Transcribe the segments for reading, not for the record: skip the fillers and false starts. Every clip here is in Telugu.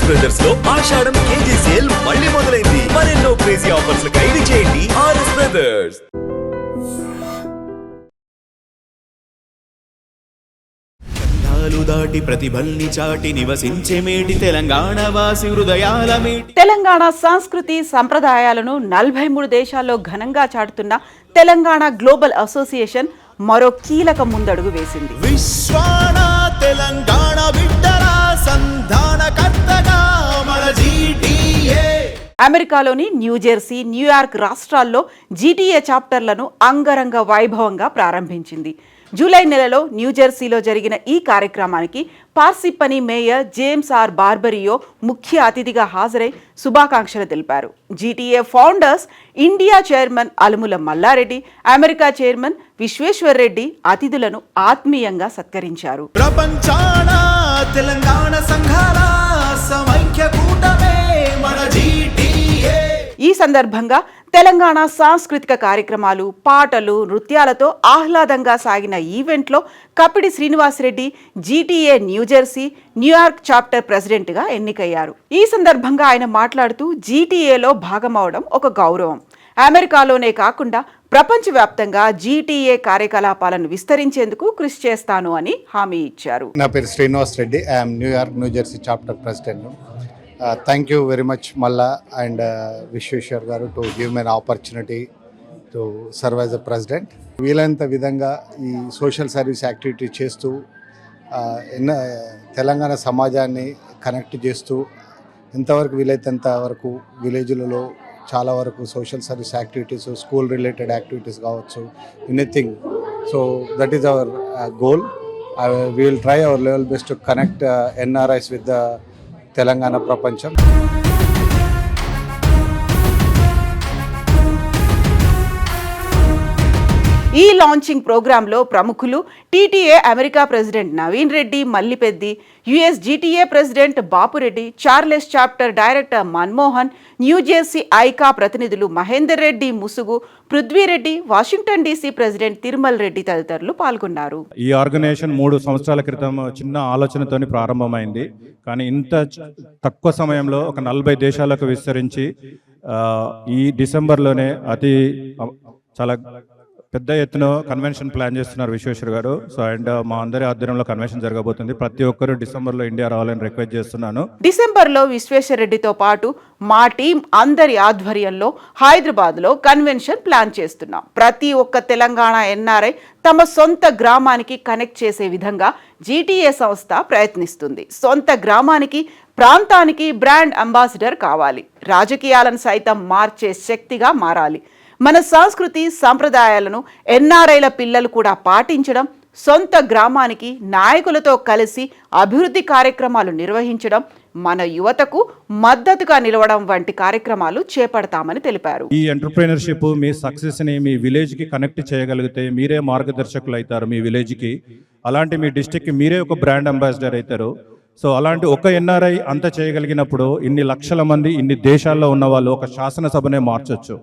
ఆర్ఎస్ బ్రదర్స్ లో ఆషాఢం కేజీ సేల్ మళ్ళీ మొదలైంది. మరెన్నో క్రేజీ ఆఫర్స్ ఖైదీ చేయండి ఆర్ఎస్ బ్రదర్స్. దాటి ప్రతిభల్ని చాటి నివసించే మేటి తెలంగాణ వాసి హృదయాల మేటి. తెలంగాణ సంస్కృతి సంప్రదాయాలను 43 దేశాల్లో ఘనంగా చాటుతున్న తెలంగాణ గ్లోబల్ అసోసియేషన్ మరో కీలక ముందడుగు వేసింది. విశ్వాన తెలంగాణ బిడ్డల సంధానకర్తగా మన జీటీఏ. అమెరికాలోని న్యూజెర్సీ, న్యూయార్క్ రాష్ట్రాల్లో జీటీఏ చాప్టర్లను అంగరంగ వైభవంగా ప్రారంభించింది. జూలై నెలలో న్యూజెర్సీలో జరిగిన ఈ కార్యక్రమానికి Parsippany mayor James R Barberio ముఖ్య అతిథిగా హాజరై శుభాకాంక్షలు తెలిపారు. GTA founders India chairman Alumula Mallareddy, America chairman Vishweshwar Reddy అతిథులను ఆత్మీయంగా సత్కరించారు. ప్రపంచాన తెలంగాణ సంఘాల సమైక్య కూటమే మన జీటీఏ. ఈ సందర్భంగా తెలంగాణ సాంస్కృతిక కార్యక్రమాలు, పాటలు, నృత్యాలతో ఆహ్లాదంగా సాగిన ఈవెంట్లో Kapidi Srinivasa Reddy GTA New Jersey, New York chapter ప్రెసిడెంట్గా ఎన్నికయ్యారు. ఈ సందర్భంగా ఆయన మాట్లాడుతూ జీటీఏలో భాగమవడం ఒక గౌరవం. అమెరికాలోనే కాకుండా ప్రపంచవ్యాప్తంగా జీటీఏ కార్యకలాపాలను విస్తరించేందుకు కృషి చేస్తాను అని హామీ ఇచ్చారు. నా పేరు Srinivas Reddy. I'm New York New Jersey chapter president. Thank you very much మల్లా అండ్ విశ్వేశ్వర్ గారు to give me an opportunity to serve as a president. వీలైనంత విధంగా ఈ సోషల్ సర్వీస్ యాక్టివిటీ చేస్తూ తెలంగాణ సమాజాన్ని కనెక్ట్ చేస్తూ ఎంతవరకు వీలైనంత వరకు విలేజ్లలో చాలా వరకు social service activities, school related activities కావచ్చు, anything. So that is our goal. We will try our level best to connect NRIs with the Telangana ప్రపంచం. ఈ లాంచింగ్ ప్రోగ్రాంలో ప్రముఖులు TTA America president Naveen Reddy Mallipeddi, US GTA president Bapu Reddy, Charles chapter director Manmohan, New Jersey ఐకా ప్రతినిధులు Mahender Reddy Musugu, Prithvi Reddy, Washington DC president Tirumal Reddy తదితరులు పాల్గొన్నారు. ఈ ఆర్గనైజేషన్ 3 సంవత్సరాల క్రితం చిన్న ఆలోచనతోని ప్రారంభమైంది. కానీ ఇంత తక్కువ సమయంలో ఒక 40 దేశాలకు విస్తరించి ఈ డిసెంబర్లోనే చాలా పెద్ద ఎత్తున కన్వెన్షన్ ప్లాన్ చేస్తున్నారు విశ్వేశ్వర్ గారు. సో అండ్ మా అందరి ఆధ్వర్యంలో కన్వెన్షన్ జరగబోతుంది. ప్రతి ఒక్కరు డిసెంబర్లో ఇండియా రావాలని రిక్వెస్ట్ చేస్తున్నాను. డిసెంబర్లో విశ్వేశ్వర్ రెడ్డితో పాటు మా టీం అందరి ఆధ్వర్యంలో హైదరాబాద్లో కన్వెన్షన్ ప్లాన్ చేస్తున్నాం. ప్రతి ఒక్క తెలంగాణ ఎన్ఆర్ఐ తమ సొంత గ్రామానికి కనెక్ట్ చేసే విధంగా జీటీఏ సంస్థ ప్రయత్నిస్తుంది. సొంత గ్రామానికి, ప్రాంతానికి బ్రాండ్ అంబాసిడర్ కావాలి. రాజకీయాలను సైతం మార్చే శక్తిగా మారాలి. మన సంస్కృతి సంప్రదాయాలను ఎన్ఆర్ఐల పిల్లలు కూడా పాటించడం, సొంత గ్రామానికి నాయకులతో కలిసి అభివృద్ధి కార్యక్రమాలు నిర్వహించడం, మన యువతకు మద్దతుగా నిలవడం వంటి కార్యక్రమాలు చేపడతామని తెలిపారు. ఈ ఎంటర్‌ప్రెన్యూర్‌షిప్ మీ సక్సెస్ని మీ విలేజ్కి కనెక్ట్ చేయగలిగితే మీరే మార్గదర్శకులు అవుతారు మీ విలేజ్కి. అలాంటి మీ డిస్టిక్కి మీరే ఒక బ్రాండ్ అంబాసిడర్ అవుతారు. సో అలాంటి ఒక ఎన్ఆర్ఐ అంత చేయగలిగినప్పుడు ఇన్ని లక్షల మంది, ఇన్ని దేశాల్లో ఉన్న వాళ్ళు ఒక శాసనసభనే మార్చొచ్చు.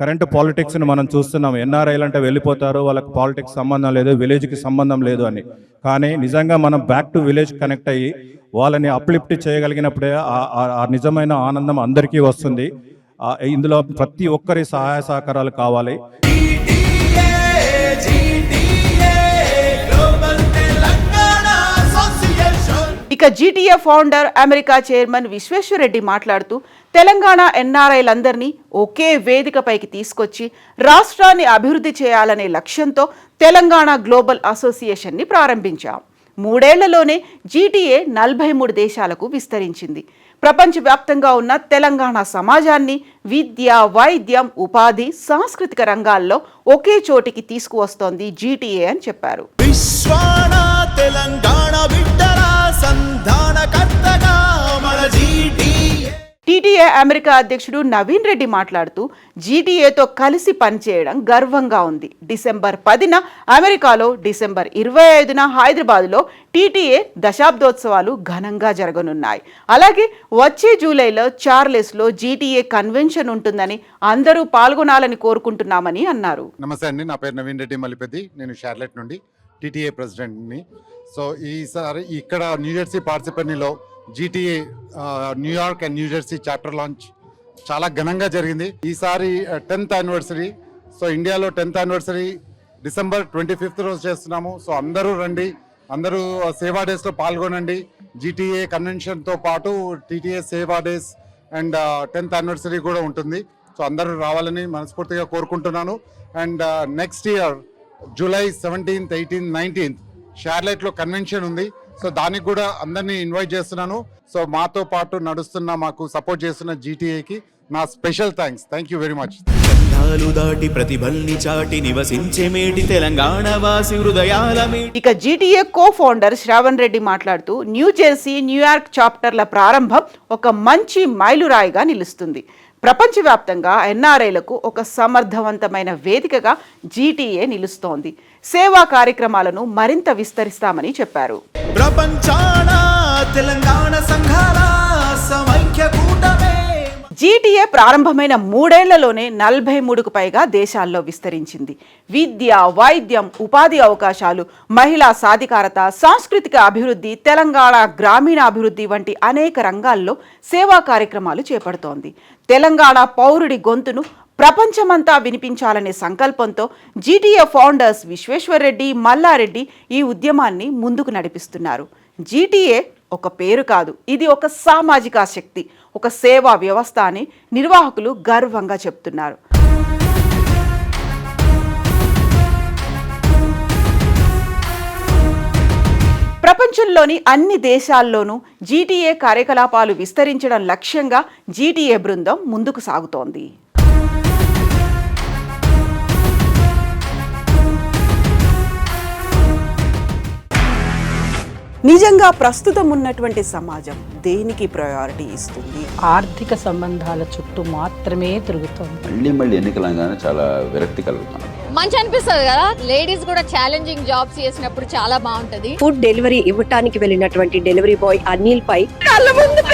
కరెంట్ పాలిటిక్స్ని మనం చూస్తున్నాం. ఎన్ఆర్ఐలు అంటే వెళ్ళిపోతారు, వాళ్ళకి పాలిటిక్స్ సంబంధం లేదు, విలేజ్కి సంబంధం లేదు అని. కానీ నిజంగా మనం బ్యాక్ టు విలేజ్ కనెక్ట్ అయ్యి వాళ్ళని అప్లిఫ్ట్ చేయగలిగినప్పుడే ఆ నిజమైన ఆనందం అందరికీ వస్తుంది. ఇందులో ప్రతి ఒక్కరి సహాయ సహకారాలు కావాలి. ఇక GTA founder, America chairman Vishweshwar Reddy మాట్లాడుతూ తెలంగాణ ఎన్ఆర్ఐలందరినీ ఒకే వేదికపైకి తీసుకొచ్చి రాష్ట్రాన్ని అభివృద్ధి చేయాలనే లక్ష్యంతో తెలంగాణ గ్లోబల్ అసోసియేషన్ని ప్రారంభించాం. 3 ఏళ్లలోనే జీటీఏ 43 దేశాలకు విస్తరించింది. ప్రపంచవ్యాప్తంగా ఉన్న తెలంగాణ సమాజాన్ని విద్య, వైద్యం, ఉపాధి, సాంస్కృతిక రంగాల్లో ఒకే చోటికి తీసుకువస్తోంది జీటీఏ అని చెప్పారు. విశ్వాన తెలంగాణ బిడ్డల సంధానకర్తగా మన జీటీఏ. టీటీఏ అమెరికా అధ్యక్షుడు నవీన్ రెడ్డి మాట్లాడుతూ జీటీఏతో కలిసి పనిచేయడం గర్వంగా ఉంది. డిసెంబర్ 10న అమెరికాలో, డిసెంబర్ 25న హైదరాబాద్లో టీటీఏ దశాబ్దోత్సవాలు ఘనంగా జరగనున్నాయి. అలాగే వచ్చే జూలైలో చార్లెస్లో జీటీఏ కన్వెన్షన్ ఉంటుందని అందరూ పాల్గొనాలని కోరుకుంటున్నామని అన్నారు. నమస్తే అండి, నా పేరు నవీన్ రెడ్డి మల్లిపెద్ది. నేను షార్లెట్ నుండి టీటీఏ ప్రెసిడెంట్ని. సో ఈసారి ఇక్కడ న్యూజెర్సీ పార్సిపెనీలో GTA New York and New Jersey chapter launch చాలా ఘనంగా జరిగింది. ఈసారి 10th యానివర్సరీ. సో ఇండియాలో 10th యానివర్సరీ డిసెంబర్ 25th రోజు చేస్తున్నాము. సో అందరూ రండి, అందరూ సేవా డేస్లో పాల్గొనండి. జీటీఏ కన్వెన్షన్తో పాటు టీటీఏ సేవా డేస్ అండ్ 10th యానివర్సరీ కూడా ఉంటుంది. సో అందరూ రావాలని మనస్ఫూర్తిగా కోరుకుంటున్నాను. And next year July 17th, 18th, 19th షార్లెట్లో కన్వెన్షన్ ఉంది. సో దానికి కూడా అందరినీ ఇన్వైట్ చేస్తున్నాను. సో మాతో పాటు నడుస్తున్న, మాకు సపోర్ట్ చేస్తున్న జీటీఏకి నా special thanks. Thank you very much. ఖండాలు దాటి ప్రతిభల్ని చాటి నివసించే మేటి తెలంగాణ వాసి హృదయాల మేటి. ఇక GTA co founder Shravan Reddy మాట్లాడుతూ న్యూజెర్సీ, న్యూయార్క్ చాప్టర్ల ప్రారంభం ఒక మంచి మైలురాయిగా నిలుస్తుంది. ప్రపంచవ్యాప్తంగా ఎన్ఆర్ఐలకు ఒక సమర్థవంతమైన వేదికగా జీటీఏ నిలుస్తోంది. సేవా కార్యక్రమాలను మరింత విస్తరిస్తామని చెప్పారు. ప్రపంచాన తెలంగాణ సంఘాల సమైక్య కూటమే. జీటీఏ ప్రారంభమైన 3 ఏళ్లలోనే 43కు పైగా దేశాల్లో విస్తరించింది. విద్య, వైద్యం, ఉపాధి అవకాశాలు, మహిళా సాధికారత, సాంస్కృతిక అభివృద్ధి, తెలంగాణ గ్రామీణాభివృద్ధి వంటి అనేక రంగాల్లో సేవా కార్యక్రమాలు చేపడుతోంది. తెలంగాణ పౌరుడి గొంతును ప్రపంచమంతా వినిపించాలనే సంకల్పంతో జీటీఏ ఫౌండర్స్ విశ్వేశ్వర్రెడ్డి, మల్లారెడ్డి ఈ ఉద్యమాన్ని ముందుకు నడిపిస్తున్నారు. జీటీఏ ఒక పేరు కాదు, ఇది ఒక సామాజిక శక్తి, ఒక సేవా వ్యవస్థ అని నిర్వాహకులు గర్వంగా చెప్తున్నారు. ప్రపంచంలోని అన్ని దేశాల్లోనూ జీటీఏ కార్యకలాపాలు విస్తరించడం లక్ష్యంగా జీటీఏ బృందం ముందుకు సాగుతోంది. నిజంగా ప్రస్తుతం ఉన్నటువంటి సమాజం దేనికి ప్రయారిటీ ఇస్తుంది? ఆర్థిక సంబంధాల చుట్టూ మాత్రమే తిరుగుతుంది. మళ్ళీ ఎన్నికలంగానే చాలా విరక్తి కలుగుతాను. మంచి అనిపిస్తుంది కదా, లేడీస్ కూడా ఛాలెంజింగ్ జాబ్స్ చేసినప్పుడు చాలా బాగుంటది. ఫుడ్ డెలివరీ ఇవ్వటానికి వెళ్ళినటువంటి డెలివరీ బాయ్ అనిల్ పై కళ్ళ ముందు